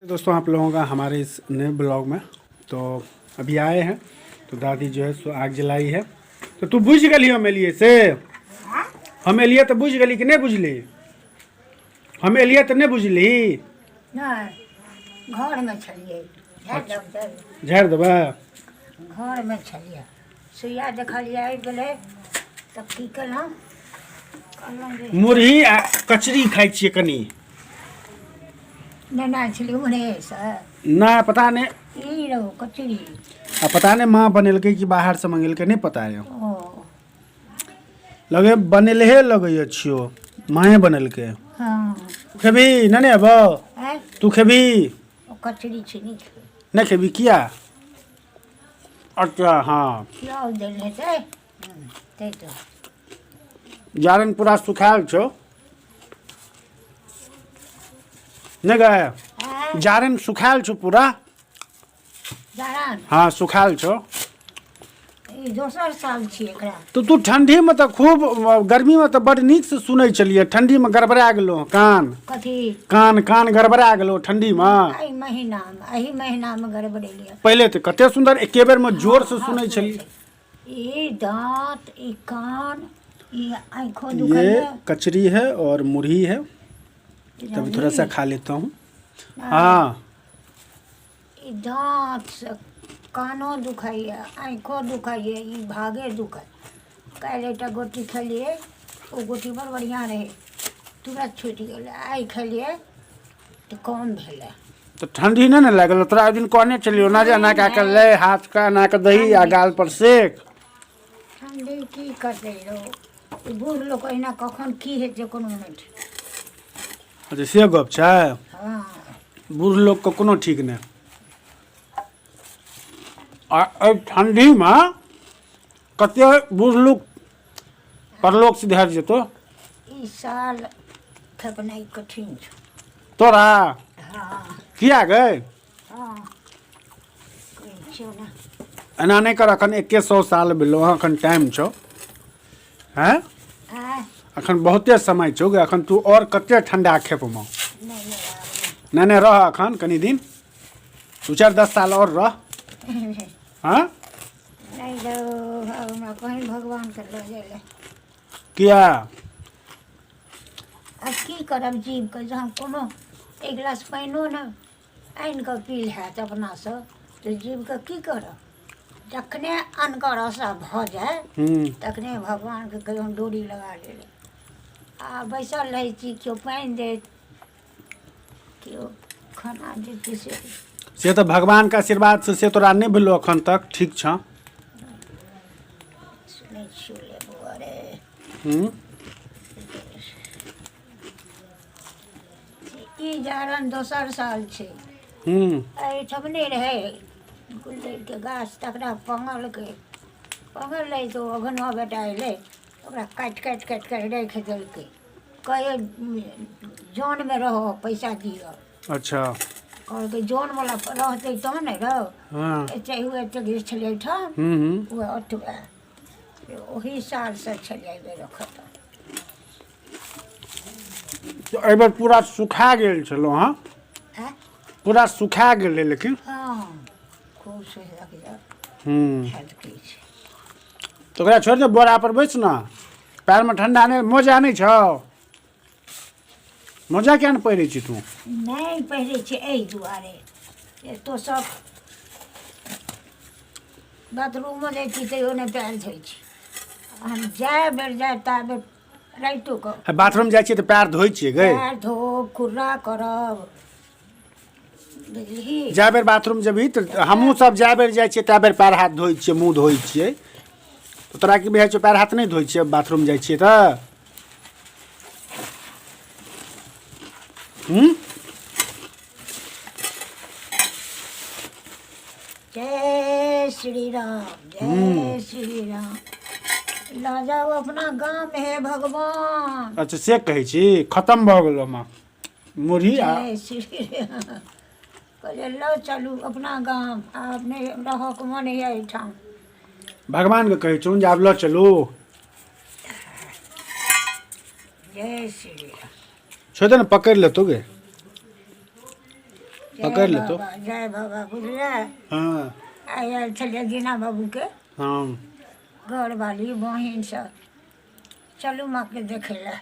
दोस्तों आप लोगों का हमारे इस नए ब्लॉग में तो अभी आए हैं तो दादी जो है सो आग जलाई है। तो तू बुझ गली हमें लिए से हमें लिए तो बुझ गली कि नहीं बुझली हमें लिए तो नहीं बुझली घर में छलिए झाड़ देबा घर में छलिए सुइया देखलिए आबि गेलै तब की केलहुँ कहलहुँ जे मुरही आ कचरी खाई छिए कनी नेना छली उन्हेसँ ना पता नहीं ई रहो कचरी आ पता नहीं माँ बनेलकै कि बाहर से मंगेलकै नहीं पता है ओ लगे बनेलहे लगे छियो माए बनेलकै हाँ खेबी नहीं अब आय तू खेबी ओ कचरी छै नीक नहीं खेबी किया अच्छा हाँ प्याज देल हेतै तै तो जारन पूरा सुखायल छो नहीं गए आय जारन सुखायल छो पूरा जारन हाँ सुखायल छो ई दोसर साल छियै एकरा तो तू ठंडी में तो खूब गर्मी में तो बड़ नीक से सुनै छलिए ठंडी में गड़बड़ा गेलो कान कथी कान कान गड़बड़ा गेलो ठंडी में एहि महीनामे गड़बड़ेलियै पहले तो कते सुंदर एके बेर में जोर से सुनै छलिए ई दांत ई कान ई आँखों ये दुखैया कचरी है और मुरही है तभी थोड़ा सा खा लेता हूँ हाँ ई दांत से कानो दुखाइए आँखों दुखाइए ई भागे दुखाइ काल्हि एकटा गोटी खेलिए ओ गोटी बड़ बढ़िआँ रहै तुरंत छूटि गेलै आइ खेलिए तऽ कम भेलै तो ठंडी नहीं ना लगल तोरा एक दिन कहने चलियो ना जा ना के ले हाथ का ना के दही आ गाल पर सेक ठंडी की करतै रौ ई बूढ़ लोक एहिना कखन की हेतै कोनो नहि ठीक। अच्छा से गप छै हाँ बूढ़ लोग के कोनो ठीक नहीं आ एहि ठंडी में कते बूढ़ लोग परलोक सिधार जेतो ई साल खेपनाइ कठिन छौ तोरा हाँ किया गए हाँ कहै छियौ ने एना नहीं कर अखन 100 साल भेलो अखन टाइम छो हैं आय अखन बहुते समय छो गे अखन तू और कते ठंडा खेप में नहीं नहीं रह अखन कनी दिन 2-4-10 साल और रह नहीं हाँ नहीं दो हमरा कहीं भगवान के लऽ जाइले किया आब की करब जीवके जहन कोनो एक गिलास पानिओ ने आनि कऽ पी हैत अपनासँ तऽ जीवके की करब जखने अनकर आशा भऽ जाय तखने भगवानके कहियो डोरी लगा लेले आ बैसल रहै छी केओ पानि देत केओ खाना देत से तो भगवान के आशीर्वाद से तोरा नहीं भेलो अखन तक ठीक छ सुनै छियौ ले बौआ रे ई जारन दोसर साल छै एहिठाम नहि रहै गुल्लैके गाछ तकरा पङ्गलकै पङ्गल रहै तऽ ओ अगनो बेटा अयलै ओकरा काटि काटि काटि काटि राखि देलकै कहै जनमे रहो पैसा दिअ अच्छा कहलकै जनवला रहतै तहन ने रहो हाँ एते हुए एते गिर छलियै एहिठाम हम्म वह ओतबे ओही सालसँ छलियै एहि बेर रखत तो एहि बेर पूरा सुखा गेल छलो हाँ आँय पूरा सुखा गेलै लेकिन हाँ खूब सुखलक यऽ हेल्थके छै तो ओकरा छोड़ दे बोरा पर बैस ना पैर में ठंडा नहीं मोजा नहीं छौ मोजा क्या नहीं पहिरे छी तू नहि पहिरै छै एहि दुआरे एतौ सब बाथरूमो जाइ छी तैयो नहि पैर धोइ छी हम जाए बेर जाए ता बेर राइतो कऽ बाथरूम जाइ छियै तऽ पैर धोइ छियै गै पैर धोब कुर्रा करब बुझलिही जाए बेर बाथरूम जेबही तऽ हमहूँ सब जाए बेर जाइ छियै तै बेर पैर हाथ धोइ छियै मुँह धोइ छियै तो तोरा की बुझाइ छौ पैर हाथ नहीं धोइ छियै बाथरूम जाइ छियै तऽ जय श्री राम जय श्री राम लऽ जाउ अपना गाम हे भगवान अच्छा से कहै छी खत्म भऽ गेलो हम मुरही आ जय श्री राम कहलियै लऽ चलू अपना गाम आब नहि रहक मन यऽ एहिठाम भगवान के कहै छौ जे आब लऽ चलू जय श्री राम छोड़ दे ना पकड़ लेतो गे पकड़ ले तो। जय बाबा बुझले। हाँ आयल छलियै दीना बाबू के हाँ घर वाली बहिन सब चलू माँ के देखे ला।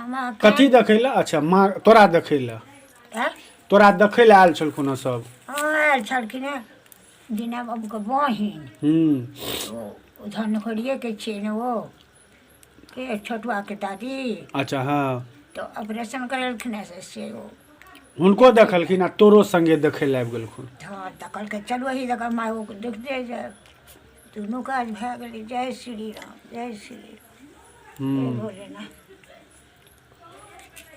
माँ के कथी देखै लए? अच्छा माँ तोरा देखै लए? हैं? तोरा देखै लए आयल छलखुन सब? हाँ आयल छलखिन हेँ दीना बाबू के बहिन। ओ धनखोरिये के छियै ने वो के छोटुआ के दादी। अच्छा हाँ तो ऑपरेशन करेलखिन हेँ से वो हुनको देखलखिन आ तोरो संगे देखै लए आबि गेलखुन? हाँ तऽ कहलकै चलू अही जगह माँ ओ देखते जाए। दुनू काज भए गेलै। जय श्री राम जय श्री राम जय भोलेनाथ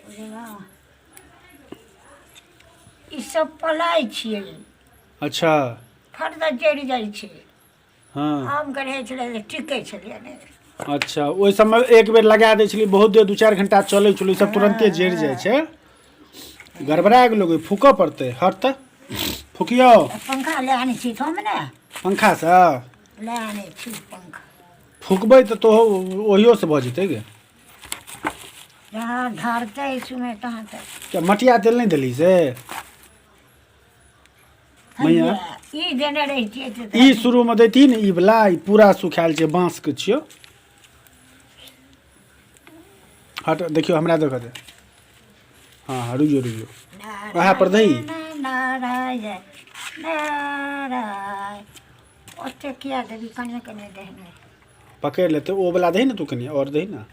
भोलेनाथ। ई सब पलाइ छियै। अच्छा फर्द जड़ि जाइ छै। हाँ आमके रहै छलै तऽ टिकै छलै नहि। अच्छा ओहि समय एक बेर लगा दै छलियै बहुत देर 2-4 घंटा चलै छलै सब तुरंते जरि जाइ छै। गड़बड़ा गेलो फूकऽ पड़तै। हट तऽ फूकियो। पंखा ले आनै छी हम ने। पंखा से ले आनै छी पंखा। फूकबै तऽ तो ओहियो से भऽ जेतै गे। जहाँ ढारतै सुने तहाँ तक। क्या मटिया तेल नहीं देली से? मैया ई देने रहै छियै तऽ ई शुरू में देती ने ई वाला ई पूरा सुखायल छै बांस के छियो। हट देखियो हमरा देख दे। हाँ हाँ रुकियो रुकियो वहाँ पर दही। नारायण नारायण ओते किया देवी कने कने देहने। पकड़ लेते ओ वाला दही ना तू कनी और दही ना।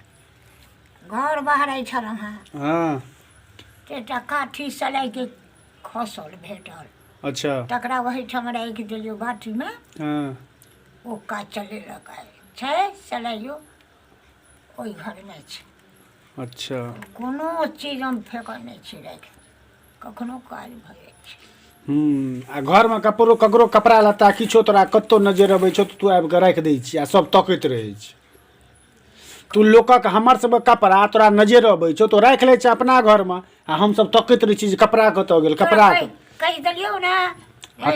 घर बाहर छलहुँ हेँ हाँ एकटा काठी सलाई के खसल भेटल। अच्छा तकरा वही ठाम राखि देलियो बाटी में। हाँ ओ काज चलेलक छै सलाइयो ओहि घर में छै। अच्छा कोनो चीज हम फेंकऽ नहि छी राखि कखनो काज भऽ जाइ छै। आ घर में कपड़ो ककरो कपड़ा लत्ता किछो तोरा कत्तो नजर अबै छौ तऽ तू आबि कऽ राखि दै छी आ सब तकैत रहै छै। तू लोकक हमर सबके कपड़ा तोरा नजर अबै छौ तो राखि लै छै अपना घर में आ हमसब तकैत रहै छी जे कपड़ा कतऽ गेल कपड़ा। कहि देलियौ ने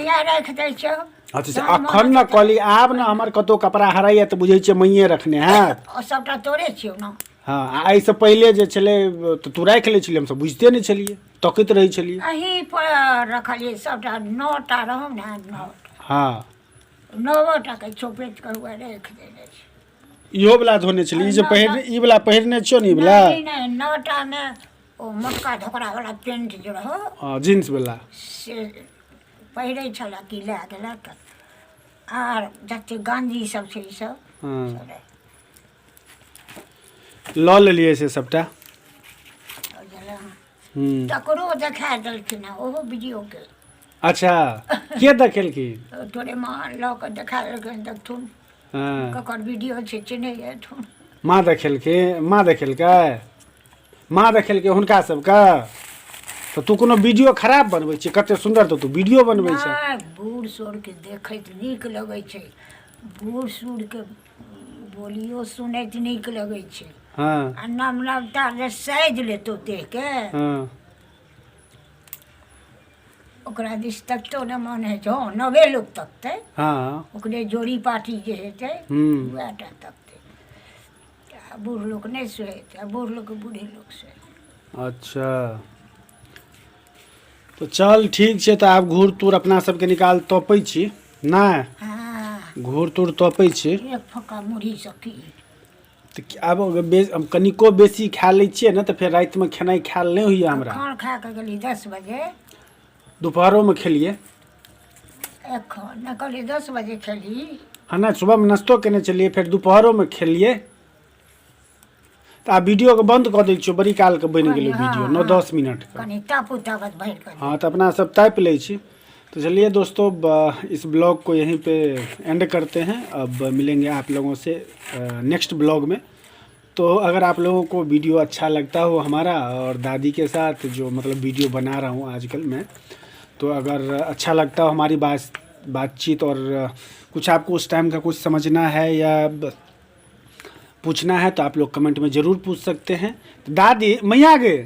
या राखि दै छौ। अच्छा अखन न कहली आब न हमर कतौ कपड़ा हराइया तऽ बुझै छियै मैये रखने हैत। सबटा तोरे छियौ ने। हाँ एहिसँ पहिले जे छलै तऽ तू राखि लै छलियै हमसब बुझिते नहि छलियै तकैत रहै छलियै। अहीं पर रखलियै सबटा 9टा रहौ ने 9टा। हाँ 9टा के चोपेट के हुए राखि देने छी। इहो वाला धोने छलियै ई जे पहिरने ई वाला पहिरने छियौ ने ई वाला। नहीं 9टा में ओ मोटका धोकरा वाला पेंट जो रहो। हाँ जींस वाला से पहिरै छला कि लए गेलक आर जते गांधी सब छै ई सब। हाँ लऽ लेलियै से सबटा। तकरो देखा देलखिन हेँ ओहो वीडियो के। अच्छा के देखेलखिन? तोरे माँ लऽ कऽ देखा देलखिन देखथुन हाँ ककर वीडियो छै चिन्है थुन। माँ देखेलखिन माँ देखेलकै माँ देखेलकै हुनका सबके। तऽ तू कोनो वीडियो खराब बनबै छी कते सुन्दर तऽ तू वीडियो बनबै छै। बूढ़ सूढ़ के देखैत नीक लगै छै। बूढ़ सूढ़ के बोलियो सुनैत नीक लगै छै। हाँ आ नवनवता जे साइज लेतो देह के हाँ ओकरा दिस तकतो न मन है जो नवे लोग तकते। हाँ ओकरे जोड़ी पार्टी जे हेतै वएह टा तकते। आ बूढ़ लोग नहीं सुहेतै आ बूढ़ लोग के बूढ़े लोग सुहे। अच्छा तो चल ठीक छै तऽ आब घूर तूर अपना सबके निकाल तपै छी नहि। हाँ घूर तूर तपै छी। एक फक्का मुरही सकी। तऽ आब कनिको बेसी खा लै छियै ने तऽ फेर रातिमे खेनाइ खायल नहि होइए हमरा। खान खा के गेली 10 बजे। दोपहरोमे खेलिए। एखन न कहली 10 बजे खेली। हाँ नहीं सुबहमे नाश्तो केने चलिए फिर दोपहरोमे खेलिए। तऽ आब वीडियो के बंद कऽ दै छियौ बड़ी काल के बनि गेलै वीडियो 9-10 मिनट का। कनी टापू ताकत भर कर। हाँ तो अपना सब टाइप ले छी। तो चलिए दोस्तों इस ब्लॉग को यहीं पे एंड करते हैं। अब मिलेंगे आप लोगों से नेक्स्ट ब्लॉग में। तो अगर आप लोगों को वीडियो अच्छा लगता हो हमारा और दादी के साथ जो मतलब वीडियो बना रहा हूँ आजकल मैं, तो अगर अच्छा लगता हो हमारी बातचीत और कुछ आपको उस टाइम का कुछ समझना है या पूछना है तो आप लोग कमेंट में ज़रूर पूछ सकते हैं। तो दादी मैया गे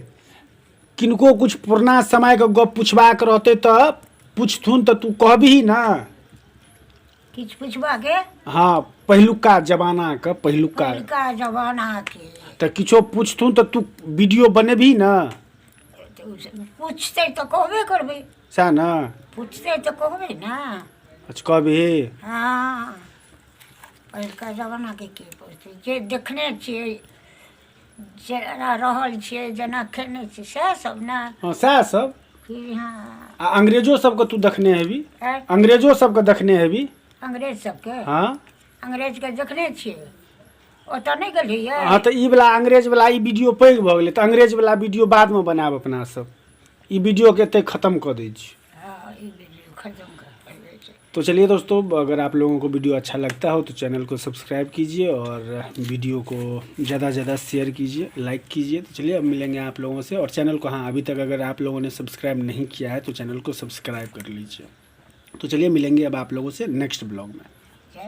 किनको कुछ पुरना समय के गप पूछबाक रहते तो पूछथुन तो तू कहबही ना। किछ पूछबा के? हाँ पहिलुका जमाना के पहिलुका जमाना के तो किछो पूछथुन तो तू वीडियो बनेबही ना। तो पूछते तो कहबे करबे, सएह ने? पूछते तो कहबे ना। अच्छा कहबही? हाँ, पहिलका जमानाके के पूछतै, जे देखने छियै, जेना रहल छियै, जेना खेने छियै सएह सब ने। हाँ सएह सब। कि हाँ आ अंग्रेजो सबके तू देखने हेबी? आँय, अंग्रेजो सबके देखने हेबी? अंग्रेज सबके, हाँ अंग्रेजके देखने छियै, ओतऽ नहि गेलियै। हाँ तऽ ई वला अंग्रेज वला ई वीडियो पैघ भऽ गेलै, तऽ अंग्रेज वला वीडियो बादमे बनायब अपना सब। ई वीडियो के एते खत्म कर दै छी। हाँ, ई वीडियो खत्म कर देबै छै। तो चलिए दोस्तों, अगर आप लोगों को वीडियो अच्छा लगता हो तो चैनल को सब्सक्राइब कीजिए और वीडियो को ज़्यादा से ज़्यादा शेयर कीजिए, लाइक कीजिए। तो चलिए अब मिलेंगे आप लोगों से। और चैनल को, हाँ अभी तक अगर आप लोगों ने सब्सक्राइब नहीं किया है तो चैनल को सब्सक्राइब कर लीजिए। तो चलिए मिलेंगे अब आप लोगों से नेक्स्ट ब्लॉग में।